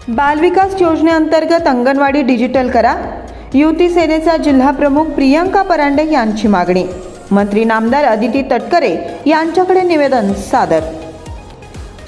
बालविकास योजनेअंतर्गत अंगणवाडी डिजिटल करा. युती सेनेचा जिल्हा प्रमुख प्रियंका परांडे यांची मागणी. मंत्री नामदार अदिती तटकरे यांच्याकडे निवेदन सादर.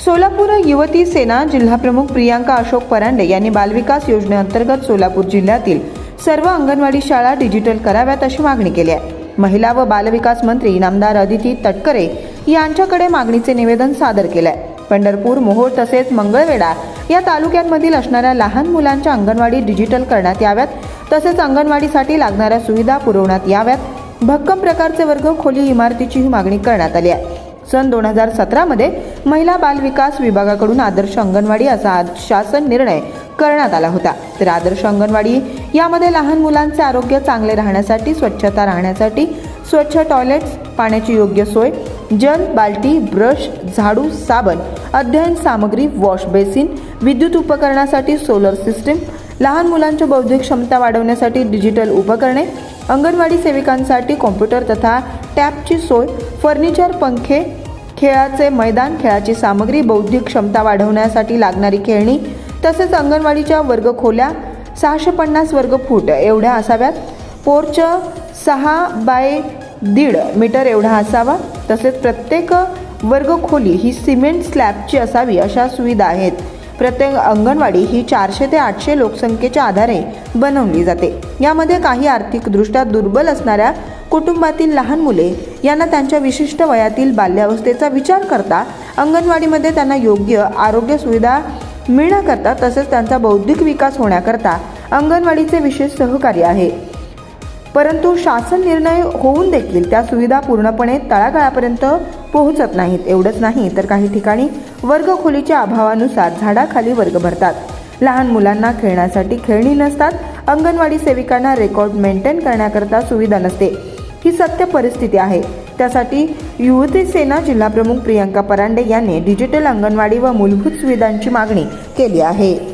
सोलापूर युवती सेना जिल्हा प्रमुख प्रियंका अशोक परांडे यांनी बालविकास योजनेअंतर्गत सोलापूर जिल्ह्यातील सर्व अंगणवाडी शाळा डिजिटल कराव्यात अशी मागणी केली आहे. महिला व बालविकास मंत्री नामदार अदिती तटकरे यांच्याकडे मागणीचे निवेदन सादर केले आहे. पंढरपूर, मोहोळ तसेच मंगळवेढा या तालुक्यांमधील असणाऱ्या लहान मुलांच्या अंगणवाडी डिजिटल करण्यात याव्यात. तसेच अंगणवाडीसाठी लागणाऱ्या सुविधा पुरवण्यात याव्यात. भक्कम प्रकारचे वर्ग खोली इमारतीचीही मागणी करण्यात आली आहे. सन 2017 मध्ये महिला बाल विकास विभागाकडून आदर्श अंगणवाडी असा शासन निर्णय करण्यात आला होता. तर आदर्श अंगणवाडी यामध्ये लहान मुलांचे आरोग्य चांगले राहण्यासाठी, स्वच्छता राहण्यासाठी स्वच्छ टॉयलेट्स, पाण्याची योग्य सोय, जल, बाल्टी, ब्रश, झाडू, साबण, अध्ययन सामग्री, वॉश बेसिन, विद्युत उपकरणासाठी सोलर सिस्टीम, लहान मुलांच्या बौद्धिक क्षमता वाढवण्यासाठी डिजिटल उपकरणे, अंगणवाडी सेविकांसाठी कॉम्प्युटर तथा टॅबची सोय, फर्निचर, पंखे, खेळाचे मैदान, खेळाची सामग्री, बौद्धिक क्षमता वाढवण्यासाठी लागणारी खेळणी, तसेच अंगणवाडीच्या वर्गखोल्या 650 वर्ग फूट एवढ्या असाव्यात. पोर्च 6 बाय 1.5 मीटर एवढा असावा. तसेच प्रत्येक वर्गखोली ही सिमेंट स्लॅबची असावी अशा सुविधा आहेत. प्रत्येक अंगणवाडी ही 400 ते 800 लोकसंख्येच्या आधारे बनवली जाते. यामध्ये काही आर्थिकदृष्ट्या दुर्बल असणाऱ्या कुटुंबातील लहान मुले यांना त्यांच्या विशिष्ट वयातील बाल्यावस्थेचा विचार करता अंगणवाडीमध्ये त्यांना योग्य आरोग्य सुविधा मिळण्याकरता तसेच त्यांचा बौद्धिक विकास होण्याकरता अंगणवाडीचे विशेष सहकार्य आहे. परंतु शासन निर्णय होऊन देखील त्या सुविधा पूर्णपणे तळागाळापर्यंत पोहोचत नाहीत. एवढंच नाही तर काही ठिकाणी वर्गखोलीच्या अभावानुसार झाडाखाली वर्ग भरतात. लहान मुलांना खेळण्यासाठी खेळणी नसतात. अंगणवाडी सेविकांना रेकॉर्ड मेंटेन करण्याकरता सुविधा नसते. ही सत्य परिस्थिती आहे. त्यासाठी युवती सेना जिल्हा प्रमुख प्रियंका परांडे यांनी डिजिटल अंगणवाडी व मूलभूत सुविधांची मागणी केली आहे.